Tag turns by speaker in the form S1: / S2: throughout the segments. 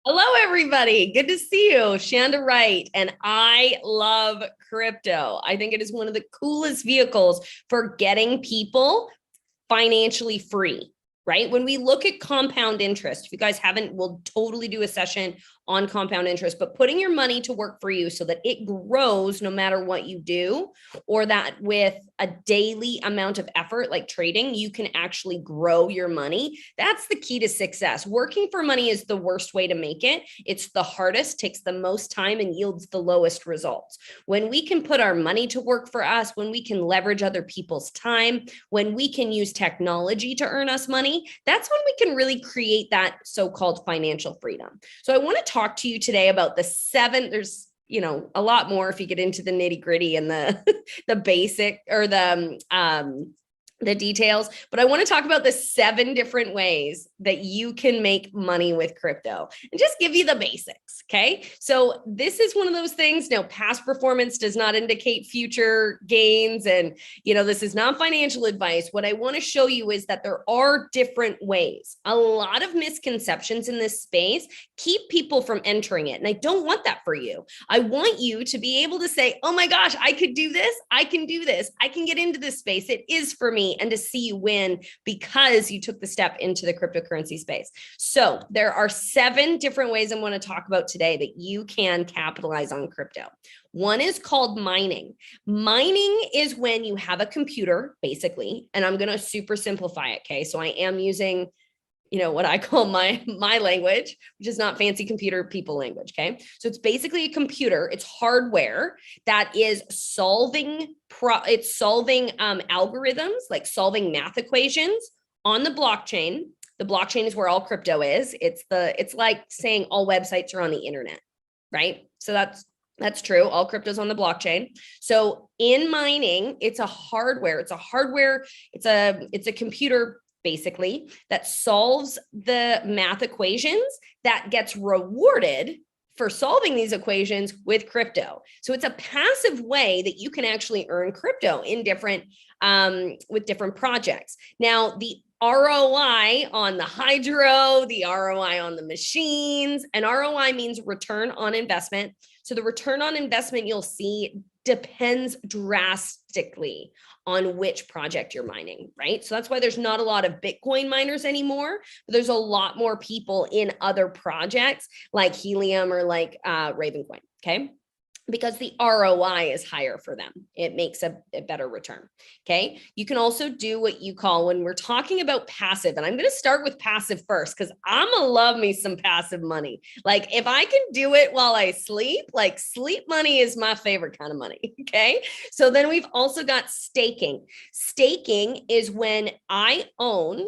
S1: Hello, everybody. Good to see you. Shanda Wright, and I love crypto. I think it is one of the coolest vehicles for getting people financially free, right? When we look at compound interest, if you guys haven't, we'll totally do a session on compound interest, but putting your money to work for you so that it grows no matter what you do, or that with a daily amount of effort, like trading, you can actually grow your money. That's the key to success. Working for money is the worst way to make it. It's the hardest, takes the most time, and yields the lowest results. When we can put our money to work for us, when we can leverage other people's time, when we can use technology to earn us money, that's when we can really create that so-called financial freedom. So I want to talk to you today about the seven, there's a lot more if you get into the nitty gritty and the basic or the details, but I want to talk about the 7 different ways that you can make money with crypto and just give you the basics. Okay. So this is one of those things. Now, past performance does not indicate future gains. And, this is not financial advice. What I want to show you is that there are different ways. A lot of misconceptions in this space keep people from entering it. And I don't want that for you. I want you to be able to say, oh my gosh, I could do this. I can do this. I can get into this space. It is for me. And to see you win because you took the step into the cryptocurrency space. So there are 7 different ways I want to talk about today that you can capitalize on crypto. One is called mining. Mining is when you have a computer, basically, and I'm going to super simplify it. Okay. So I am using what I call my language, which is not fancy computer people language. Okay. So it's basically a computer. It's hardware that is solving algorithms, like solving math equations on the blockchain. The blockchain is where all crypto is. It's like saying all websites are on the internet, right? So that's true. All crypto's on the blockchain. So in mining, it's a computer basically that solves the math equations that gets rewarded for solving these equations with crypto. So it's a passive way that you can actually earn crypto in different with different projects. Now, the ROI on the hydro, the ROI on the machines, and ROI means return on investment. So the return on investment you'll see depends drastically on which project you're mining, right? So that's why there's not a lot of Bitcoin miners anymore, but there's a lot more people in other projects like Helium or like Ravencoin, okay? Because the ROI is higher for them. It makes a better return. Okay. You can also do what you call, when we're talking about passive, and I'm going to start with passive first, because I'm going to love me some passive money. Like if I can do it while I sleep, like sleep money is my favorite kind of money. Okay. So then we've also got staking. Staking is when I own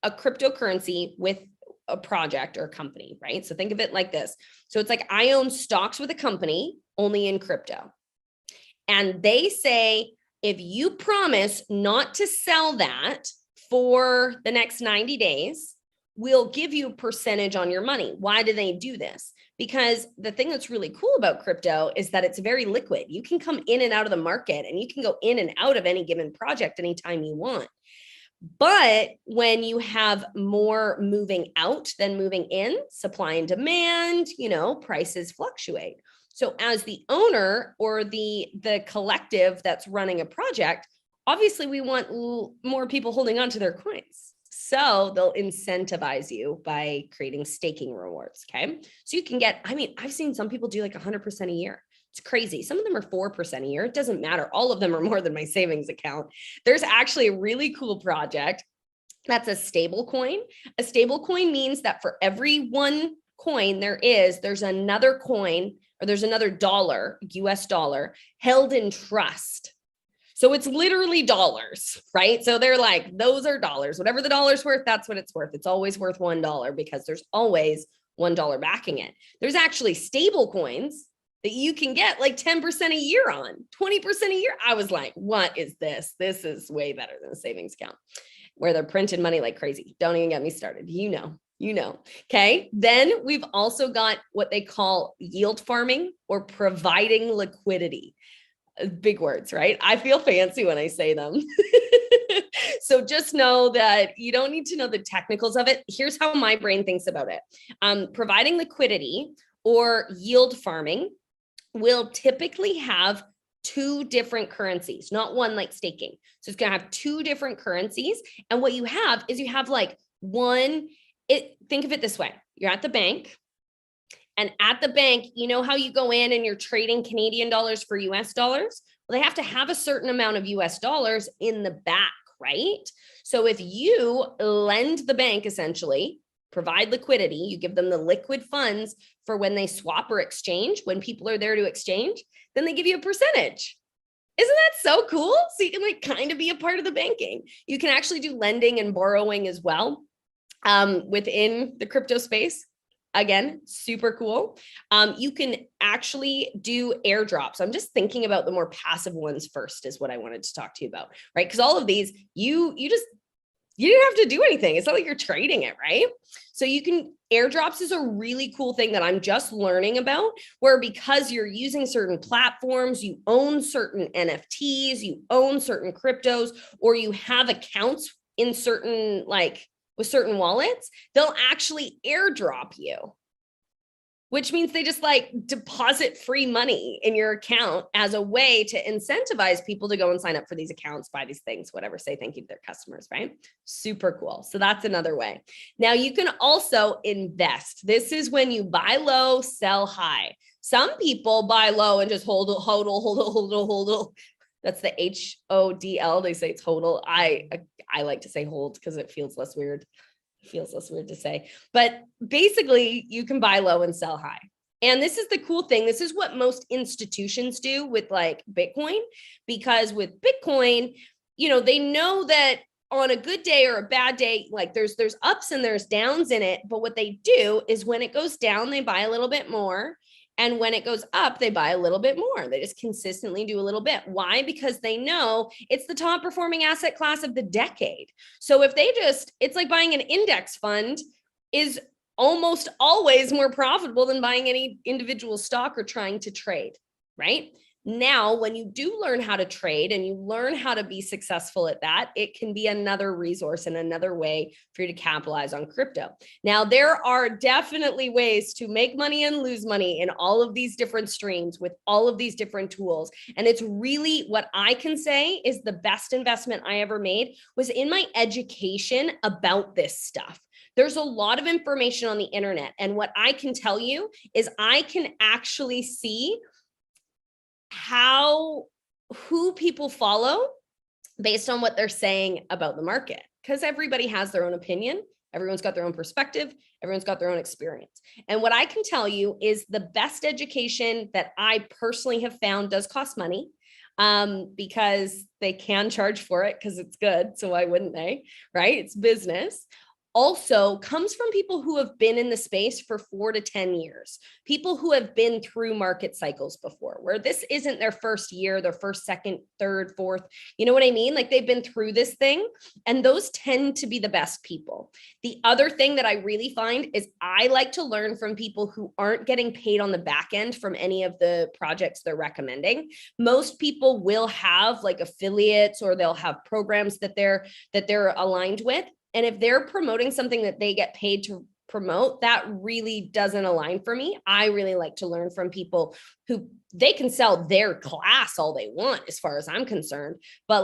S1: a cryptocurrency with a project or a company, right? So think of it like this. So it's like I own stocks with a company only in crypto. And they say, if you promise not to sell that for the next 90 days, we'll give you a percentage on your money. Why do they do this? Because the thing that's really cool about crypto is that it's very liquid. You can come in and out of the market and you can go in and out of any given project anytime you want. But when you have more moving out than moving in, supply and demand, prices fluctuate. So as the owner or the collective that's running a project, obviously we want more people holding on to their coins. So they'll incentivize you by creating staking rewards. Okay. So you can get, I've seen some people do like 100% a year. It's crazy. Some of them are 4% a year. It doesn't matter. All of them are more than my savings account. There's actually a really cool project that's a stable coin. A stable coin means that for every one coin there's another coin, or there's another dollar, US dollar, held in trust. So it's literally dollars, right? So they're like, those are dollars. Whatever the dollar's worth, that's what it's worth. It's always worth $1 because there's always $1 backing it. There's actually stable coins that you can get like 10% a year on, 20% a year. I was like, what is this? This is way better than a savings account where they're printing money like crazy. Don't even get me started. Okay. Then we've also got what they call yield farming or providing liquidity. Big words, right? I feel fancy when I say them. So just know that you don't need to know the technicals of it. Here's how my brain thinks about it. Providing liquidity or yield farming will typically have two different currencies, not one like staking. So it's going to have two different currencies. And what you have is you have like think of it this way. You're at the bank, and at the bank, you know how you go in and you're trading Canadian dollars for US dollars? Well, they have to have a certain amount of US dollars in the back, right? So if you lend the bank, essentially, provide liquidity, you give them the liquid funds for when they swap or exchange, when people are there to exchange, then they give you a percentage. Isn't that so cool? So you can like kind of be a part of the banking. You can actually do lending and borrowing as well within the crypto space. Again, super cool. You can actually do airdrops. I'm just thinking about the more passive ones first is what I wanted to talk to you about, right? Because all of these, you didn't have to do anything. It's not like you're trading it, right? So airdrops is a really cool thing that I'm just learning about, where because you're using certain platforms, you own certain NFTs, you own certain cryptos, or you have accounts in certain with certain wallets, they'll actually airdrop you, which means they just deposit free money in your account as a way to incentivize people to go and sign up for these accounts, buy these things, whatever, say thank you to their customers, right? Super cool. So that's another way. Now you can also invest. This is when you buy low, sell high. Some people buy low and just hold. That's the HODL. They say it's hodl. I like to say hold because it feels less weird. It feels less weird to say. But basically, you can buy low and sell high. And this is the cool thing. This is what most institutions do with Bitcoin, because with Bitcoin, they know that on a good day or a bad day, there's ups and there's downs in it. But what they do is when it goes down, they buy a little bit more. And when it goes up, they buy a little bit more. They just consistently do a little bit. Why? Because they know it's the top performing asset class of the decade. So if it's like buying an index fund is almost always more profitable than buying any individual stock or trying to trade, right? Now, when you do learn how to trade and you learn how to be successful at that, it can be another resource and another way for you to capitalize on crypto. Now, there are definitely ways to make money and lose money in all of these different streams with all of these different tools. And it's really what I can say is the best investment I ever made was in my education about this stuff. There's a lot of information on the internet. And what I can tell you is I can actually see who people follow based on what they're saying about the market, because everybody has their own opinion. Everyone's got their own perspective. Everyone's got their own experience. And what I can tell you is the best education that I personally have found does cost money, because they can charge for it because it's good. So why wouldn't they? Right? It's business. Also comes from people who have been in the space for 4 to 10 years, people who have been through market cycles before, where this isn't their first year, their first, second, third, fourth. You know what I mean? They've been through this thing, and those tend to be the best people. The other thing that I really find is I like to learn from people who aren't getting paid on the back end from any of the projects they're recommending. Most people will have affiliates, or they'll have programs that they're aligned with. And if they're promoting something that they get paid to promote, that really doesn't align for me. I really like to learn from people who they can sell their class all they want, as far as I'm concerned. But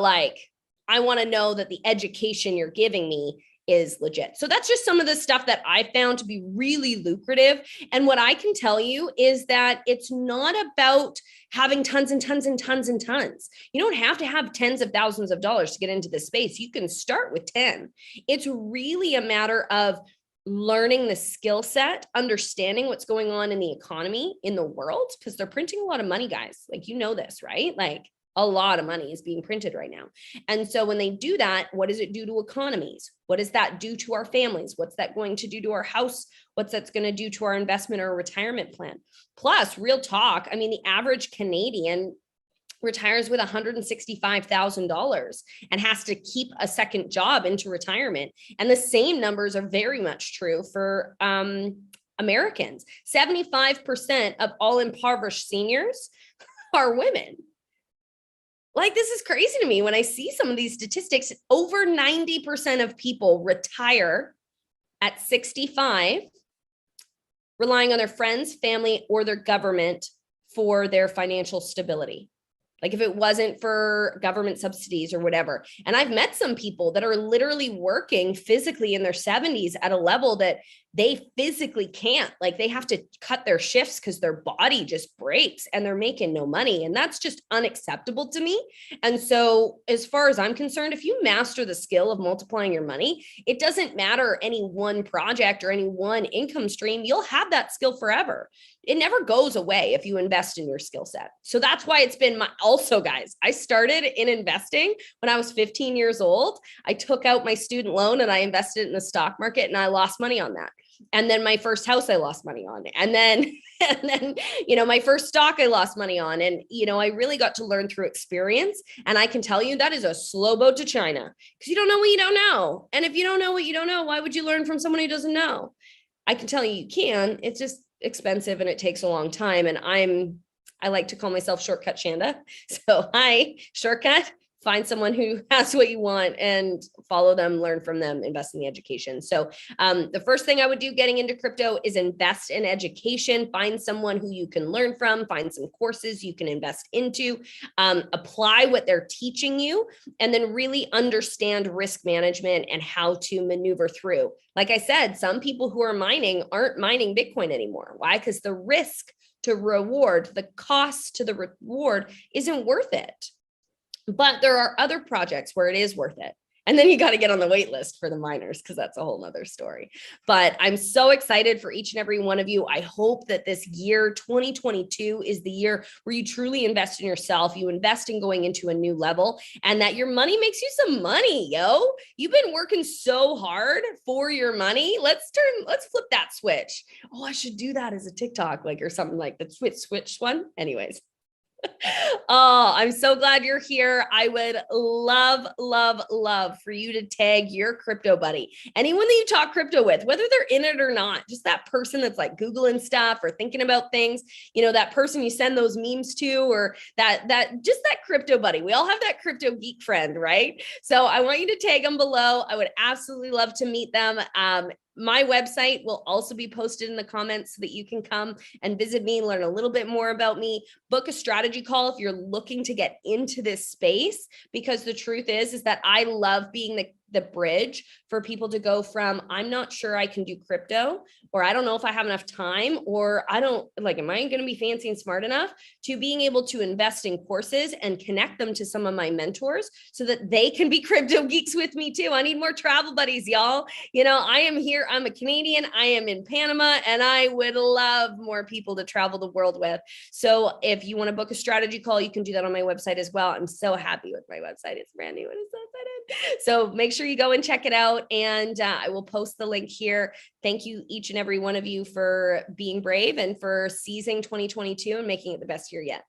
S1: I want to know that the education you're giving me is legit. So that's just some of the stuff that I found to be really lucrative. And what I can tell you is that it's not about having tons and tons and tons and tons. You don't have to have tens of thousands of dollars to get into this space. You can start with 10. It's really a matter of learning the skill set, understanding what's going on in the economy, in the world, because they're printing a lot of money, guys. You know this, right? A lot of money is being printed right now. And so when they do that, what does it do to economies? What does that do to our families? What's that going to do to our house? What's that's going to do to our investment or retirement plan? Plus, real talk, the average Canadian retires with $165,000 and has to keep a second job into retirement. And the same numbers are very much true for Americans. 75% of all impoverished seniors are women. Like, this is crazy to me when I see some of these statistics. Over 90% of people retire at 65, relying on their friends, family, or their government for their financial stability. Like, if it wasn't for government subsidies or whatever. And I've met some people that are literally working physically in their 70s at a level that they physically can't. Like, they have to cut their shifts because their body just breaks and they're making no money. And that's just unacceptable to me. And so, as far as I'm concerned, if you master the skill of multiplying your money, it doesn't matter any one project or any one income stream, you'll have that skill forever. It never goes away if you invest in your skill set. So that's why it's been also, guys, I started in investing when I was 15 years old. I took out my student loan and I invested in the stock market and I lost money on that. And then my first house I lost money on. And then, my first stock I lost money on. And, I really got to learn through experience. And I can tell you that is a slow boat to China, because you don't know what you don't know. And if you don't know what you don't know, why would you learn from someone who doesn't know? I can tell you can. It's just expensive and it takes a long time. And I like to call myself Shortcut Shanda. So shortcut, find someone who has what you want and follow them, learn from them, invest in the education. So the first thing I would do getting into crypto is invest in education. Find someone who you can learn from, find some courses you can invest into, apply what they're teaching you, and then really understand risk management and how to maneuver through. Like I said, some people who are mining aren't mining Bitcoin anymore. Why? Because the risk to reward, the cost to the reward isn't worth it. But there are other projects where it is worth it. And then you got to get on the wait list for the miners, because that's a whole nother story. But I'm so excited for each and every one of you. I hope that this year, 2022, is the year where you truly invest in yourself. You invest in going into a new level, and that your money makes you some money, yo. You've been working so hard for your money. Let's flip that switch. Oh, I should do that as a TikTok, or something like the switch one. Anyways. Oh, I'm so glad you're here. I would love, love, love for you to tag your crypto buddy. Anyone that you talk crypto with, whether they're in it or not, just that person that's like Googling stuff or thinking about things, that person you send those memes to, or that crypto buddy. We all have that crypto geek friend, right? So I want you to tag them below. I would absolutely love to meet them. My website will also be posted in the comments so that you can come and visit me, learn a little bit more about me, book a strategy call if you're looking to get into this space, because the truth is that I love being the bridge for people to go from, I'm not sure I can do crypto, or I don't know if I have enough time, or I don't am I going to be fancy and smart enough, to being able to invest in courses and connect them to some of my mentors so that they can be crypto geeks with me too. I need more travel buddies, y'all. I am here. I'm a Canadian. I am in Panama, and I would love more people to travel the world with. So if you want to book a strategy call, you can do that on my website as well. I'm so happy with my website. It's brand new and it's so excited. So make sure you go and check it out, and I will post the link here. Thank you, each and every one of you, for being brave and for seizing 2022 and making it the best year yet.